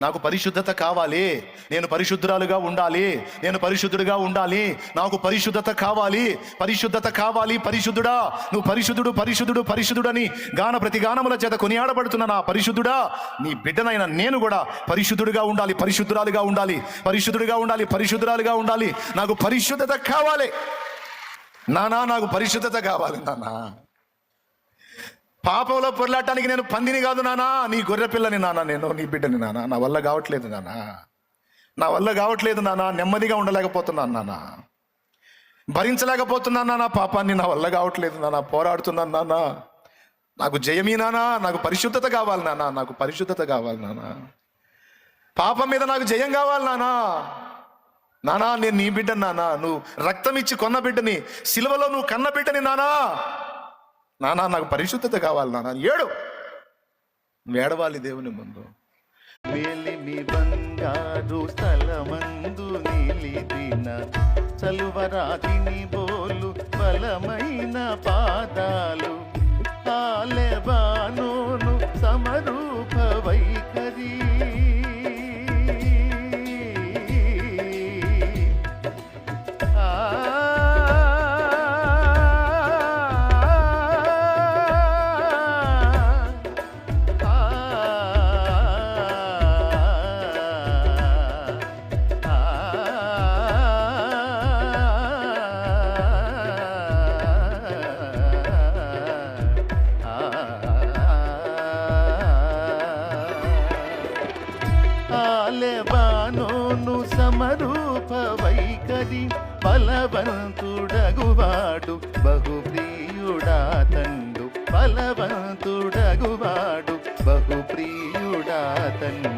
నాకు పరిశుద్ధత కావాలి, నేను పరిశుద్ధురాలుగా ఉండాలి, నేను పరిశుద్ధుడిగా ఉండాలి, నాకు పరిశుద్ధత కావాలి, పరిశుద్ధత కావాలి. పరిశుద్ధుడా, నువ్వు పరిశుద్ధుడు పరిశుద్ధుడు పరిశుద్ధుడని ప్రతి గానముల చేత కొనియాడబడుతున్న నా పరిశుద్ధుడా, నీ బిడ్డనైనా నేను కూడా పరిశుద్ధుడిగా ఉండాలి, పరిశుద్ధురాలుగా ఉండాలి, పరిశుద్ధుడిగా ఉండాలి, పరిశుద్ధురాలుగా ఉండాలి. నాకు పరిశుద్ధత కావాలి నానా, నాకు పరిశుద్ధత కావాలి నానా. పాపంలో పొరలాటానికి నేను పందిని కాదు నానా, నీ గొర్రె పిల్లని నానా, నేను నీ బిడ్డని నానా. నా వల్ల కావట్లేదు నానా, నా వల్ల కావట్లేదు నానా. నెమ్మదిగా ఉండలేకపోతున్నాను నానా, భరించలేకపోతున్నాను నానా. పాపాన్ని నా వల్ల కావట్లేదు నానా, పోరాడుతున్నాను నానా. నాకు జయమీ నానా, నాకు పరిశుద్ధత కావాలి నానా, నాకు పరిశుద్ధత కావాలి నానా. పాపం మీద నాకు జయం కావాలి నానా. నానా నేను నీ బిడ్డని నానా, నువ్వు రక్తం ఇచ్చి కొన్న బిడ్డని, సిలువలో నువ్వు కన్న బిడ్డని నానా. నానా నాకు పరిశుద్ధత కావాలి నానా. ఏడవాలి దేవుని ముందు. మేలిమి బంగారు స్థలమందు నిలిదిన చలువరాతిని బోలు బలమైన పాదాలు ఆలెబానోను సమరూప వైఖరి లెబానోను సమరూప వైఖరి బలవంతుడగువాడు బహుప్రియుడా తండు, బలవంతుడగువాడు బహుప్రియుడా తండు.